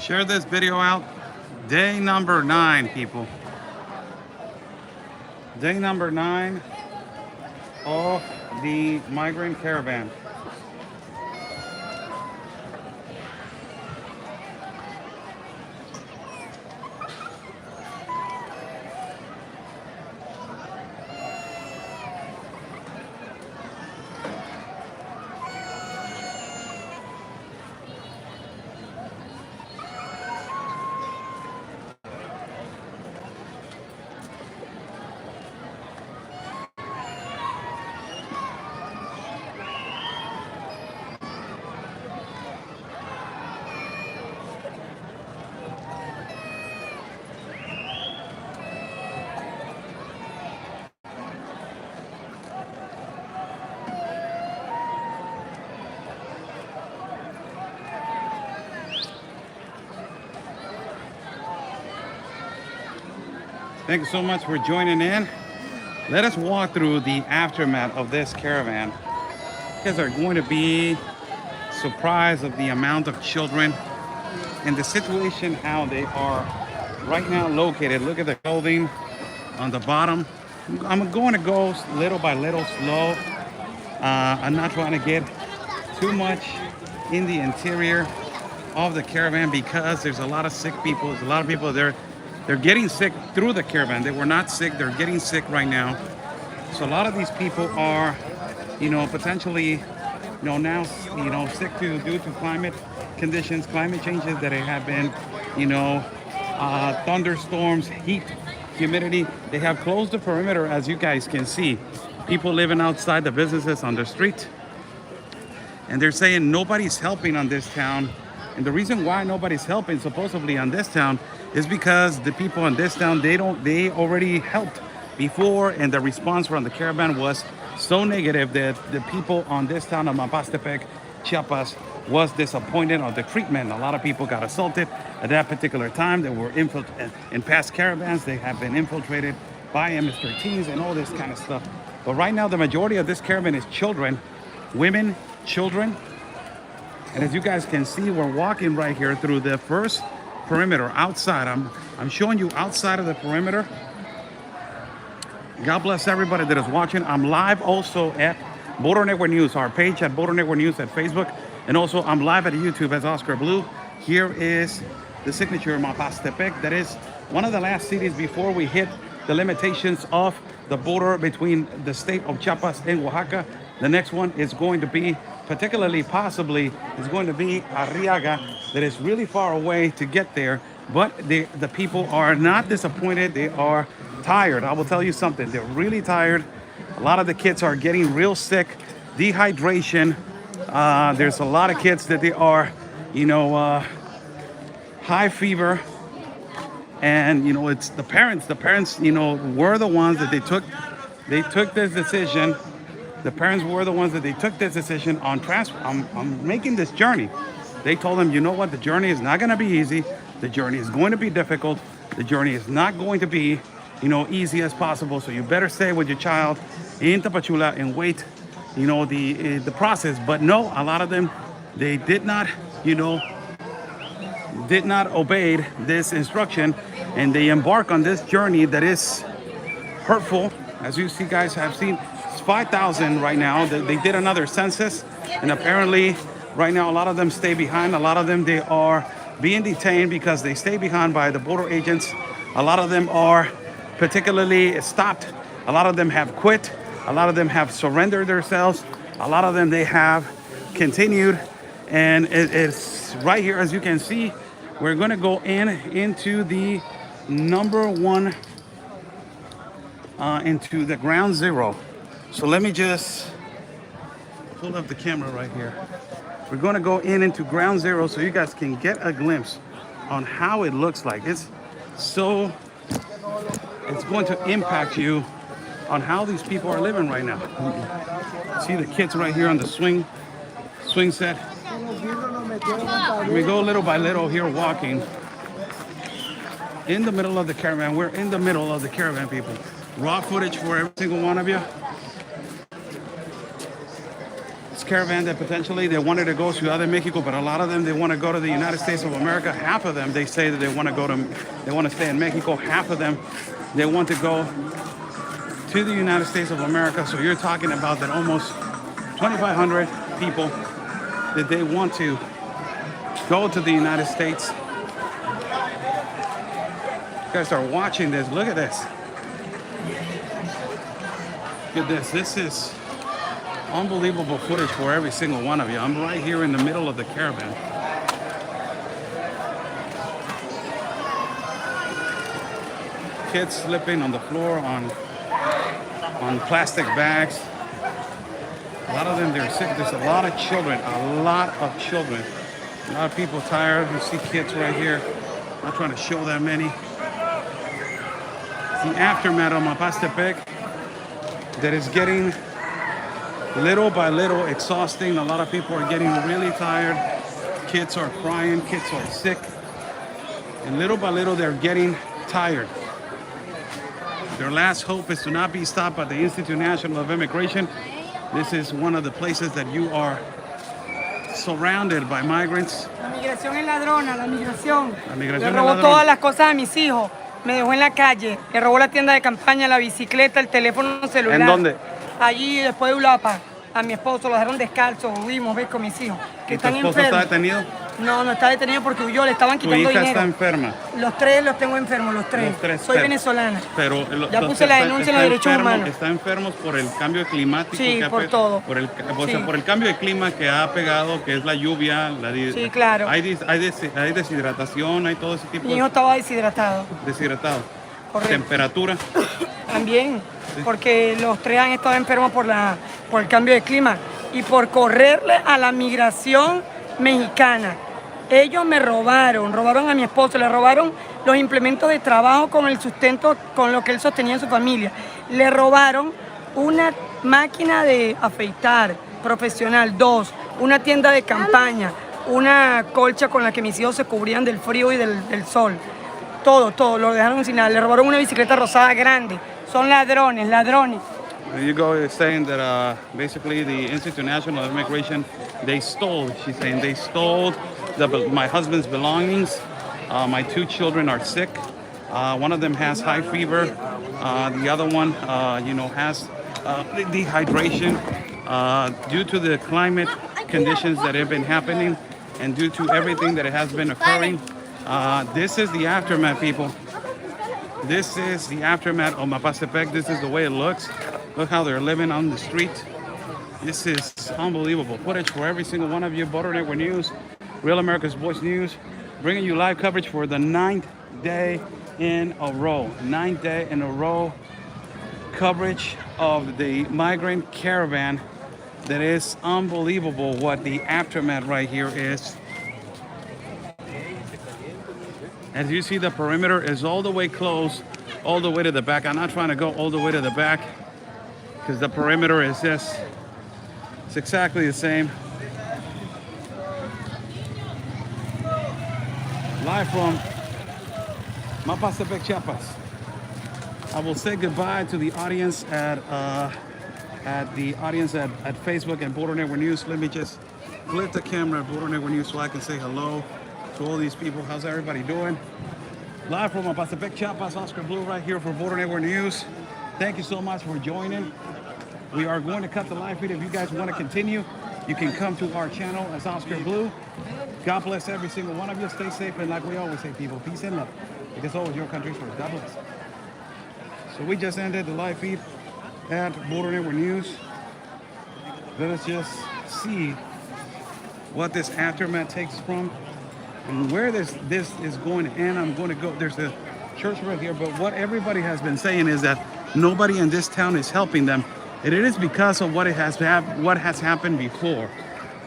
Share this video out. Day number 9, people. Day number 9 of the migrant caravan. Thank you so much for joining in. Let us walk through the aftermath of this caravan. You guys are going to be surprised of the amount of children and the situation, how they are right now located. Look at the clothing on the bottom. I'm going to go little by little, slow. I'm not trying to get too much in the interior of the caravan because there's a lot of sick people. There's a lot of people there. They're getting sick through the caravan. They were not sick. They're getting sick right now. So a lot of these people are, potentially, now, sick due to climate conditions, climate changes that have been, thunderstorms, heat, humidity. They have closed the perimeter, as you guys can see. People living outside the businesses on the street. And they're saying nobody's helping on this town. And the reason why nobody's helping supposedly on this town is because the people in this town, they already helped before, and the response from the caravan was so negative that the people on this town of Mapastepec, Chiapas, was disappointed of the treatment. A lot of people got assaulted at that particular time. They were in past caravans. They have been infiltrated by MS-13s and all this kind of stuff. But right now, the majority of this caravan is children, women, children. And as you guys can see, we're walking right here through the first perimeter outside. I'm showing you outside of the perimeter. God bless everybody that is watching. I'm live also at Border Network News, our page at Border Network News at Facebook. And also I'm live at YouTube as Oscar Blue. Here is the signature of Mapastepec. That is one of the last cities before we hit the limitations of the border between the state of Chiapas and Oaxaca. The next one is going to be, possibly, is going to be Arriaga. That is really far away to get there. But the people are not disappointed. They are tired. I will tell you something. They're really tired. A lot of the kids are getting real sick. Dehydration. There's a lot of kids that they are, high fever. And, it's the parents. The parents, were the ones that they took this decision. The parents were the ones that they took this decision on making this journey. They told them, you know what, the journey is not going to be easy. The journey is going to be difficult. The journey is not going to be, easy as possible. So you better stay with your child in Tapachula and wait, the process. But no, a lot of them, they did not obey this instruction, and they embark on this journey that is hurtful. As you see, guys have seen, 5,000 right now. They did another census, and apparently right now a lot of them stay behind. A lot of them, they are being detained because they stay behind by the border agents. A lot of them are particularly stopped. A lot of them have quit. A lot of them have surrendered themselves. A lot of them, they have continued. And it's right here, as you can see, we're going to go into the number one, into the ground zero. So let me just pull up the camera right here. We're going to go into ground zero so you guys can get a glimpse on how it looks like. It's going to impact you on how these people are living right now. See the kids right here on the swing set. We go little by little here walking in the middle of the caravan. We're in the middle of the caravan, people. Raw footage for every single one of you. caravan that potentially they wanted to go to Ciudad de Mexico, but a lot of them, they want to go to the United States of America. Half of them, they say that they want to stay in Mexico. Half of them, they want to go to the United States of America. So you're talking about that almost 2,500 people that they want to go to the United States. You guys are watching this. Look at this. Look at this. This is unbelievable footage for every single one of you. I'm right here in the middle of the caravan. Kids slipping on the floor on plastic bags. A lot of them, they're sick. There's a lot of children, a lot of children. A lot of people tired. You see kids right here. I'm not trying to show that many. It's the aftermath of Mapastepec that is getting little by little exhausting. A lot of people are getting really tired. Kids are crying, kids are sick. And little by little, they're getting tired. Their last hope is to not be stopped by the Institute National of Immigration. This is one of the places that you are surrounded by migrants. La migración es ladrona, la migración. La migración Le robó es ladrona. todas las cosas a mis hijos. Me dejó en la calle. Le robó la tienda de campaña, la bicicleta, el teléfono celular. ¿En dónde? Allí, después de Ulapa. A mi esposo lo dejaron descalzo. Huimos, ves, con mis hijos. Que ¿Y tu están esposo enfermos. está detenido? No, no está detenido porque huyó. Le estaban Tu quitando hija dinero. está enferma. Los tres los tengo enfermos, los tres. Soy venezolana. Pero ya puse la denuncia en los derechos humanos. Están enfermos por el cambio climático. Sí, que por todo. Por el, o sea, por el cambio de clima que ha pegado, que es la lluvia. Sí, claro. Hay deshidratación, hay todo ese tipo Mi hijo estaba deshidratado. Deshidratado. Correcto. Temperatura. También, porque los tres han estado enfermos por el cambio de clima y por correrle a la migración mexicana. Ellos me robaron a mi esposo, le robaron los implementos de trabajo con el sustento, con lo que él sostenía en su familia. Le robaron una máquina de afeitar profesional, 2, una tienda de campaña, una colcha con la que mis hijos se cubrían del frío y del sol. Todo, lo dejaron sin nada. Le robaron una bicicleta rosada grande. Son ladrones. You go saying that basically the Institute National of Immigration, they stole, she's saying, they stole my husband's belongings. My 2 children are sick. One of them has high fever. The other one, has dehydration due to the climate conditions that have been happening and due to everything that has been occurring. This is the aftermath, people. This is the aftermath of Mapastepec. This is the way it looks. Look how they're living on the street. This is unbelievable footage for every single one of you. Border Network News, Real America's Voice News, bringing you live coverage for the 9th day in a row. 9th day in a row coverage of the migrant caravan. That is unbelievable what the aftermath right here is. As you see, the perimeter is all the way closed, all the way to the back. I'm not trying to go all the way to the back because the perimeter is just, it's exactly the same. Live from Mapastepec, Chiapas. I will say goodbye to the audience at Facebook and Border Network News. Let me just flip the camera at Border Network News so I can say hello to all these people. How's everybody doing? Live from Mapastepec, Chiapas, Oscar Blue right here for Border Network News. Thank you so much for joining. We are going to cut the live feed. If you guys want to continue, you can come to our channel as Oscar Blue. God bless every single one of you. Stay safe, and like we always say, people, peace and love. Because always your country first. God bless. So we just ended the live feed at Border Network News. Let us just see what this aftermath takes from and where this is going to end. I'm going to go. There's a church right here, but what everybody has been saying is that nobody in this town is helping them. And it is because of what has happened before.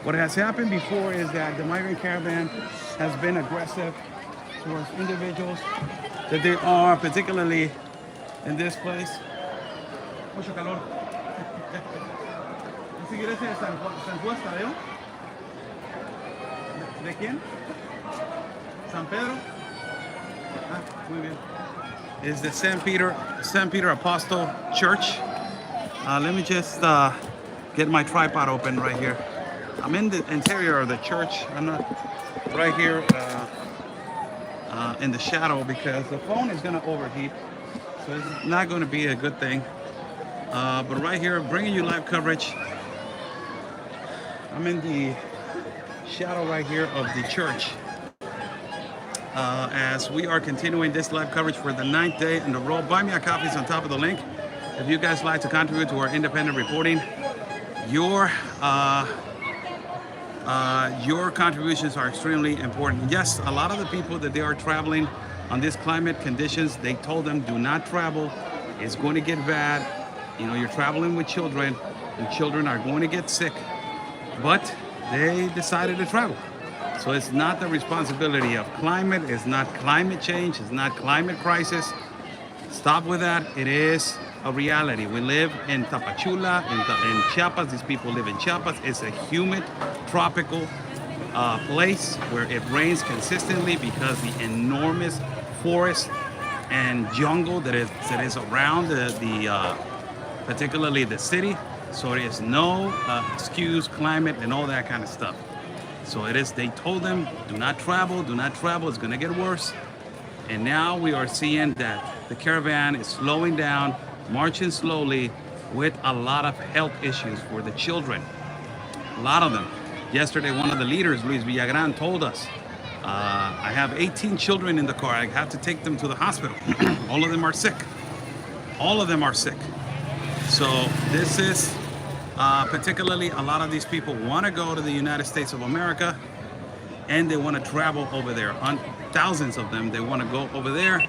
What has happened before is that the migrant caravan has been aggressive towards individuals that they are, particularly in this place. Mucho calor. ¿Es iglesia de San Juan Tadeo? ¿De quién? San Pedro? Ah, muy bien. Is the St. Peter Apostle Church. Let me just get my tripod open right here. I'm in the interior of the church. I'm not right here in the shadow because the phone is gonna overheat. So it's not gonna be a good thing. But right here, bringing you live coverage. I'm in the shadow right here of the church. As we are continuing this live coverage for the 9th day in a row. Buy me a coffee is on top of the link. If you guys like to contribute to our independent reporting, your contributions are extremely important. Yes, a lot of the people that they are traveling on these climate conditions, they told them do not travel. It's going to get bad. You know, you're traveling with children and children are going to get sick, but they decided to travel. So it's not the responsibility of climate. It's not climate change. It's not climate crisis. Stop with that. It is a reality. We live in Tapachula, in Chiapas. These people live in Chiapas. It's a humid, tropical place where it rains consistently because the enormous forest and jungle that is around particularly the city. So there is no excuse, climate, and all that kind of stuff. So it is, they told them, do not travel, it's gonna get worse. And now we are seeing that the caravan is slowing down, marching slowly with a lot of health issues for the children. A lot of them. Yesterday, one of the leaders, Luis Villagran, told us, I have 18 children in the car. I have to take them to the hospital. All of them are sick. All of them are sick. So this is particularly a lot of these people want to go to the United States of America and they want to travel over there. Thousands of them, they want to go over there.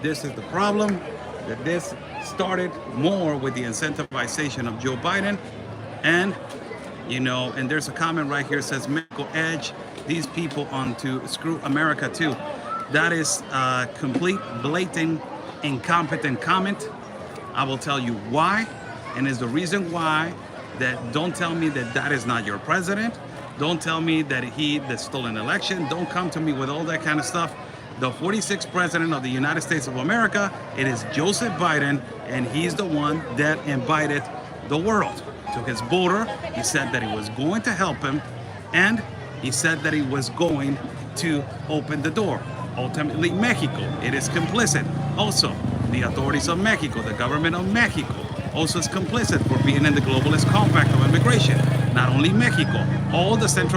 This is the problem, that this started more with the incentivization of Joe Biden. And, you know, and there's a comment right here that says, medical edge these people onto screw America too. That is a complete, blatant, incompetent comment. I will tell you why, and is the reason why that don't tell me that that is not your president. Don't tell me that he stole an election. Don't come to me with all that kind of stuff. The 46th president of the United States of America, it is Joseph Biden, and he's the one that invited the world to his border. He said that he was going to help him, and he said that he was going to open the door. Ultimately, Mexico, it is complicit. Also, the authorities of Mexico, the government of Mexico, also is complicit for being in the globalist compact of immigration. Not only Mexico, all the Central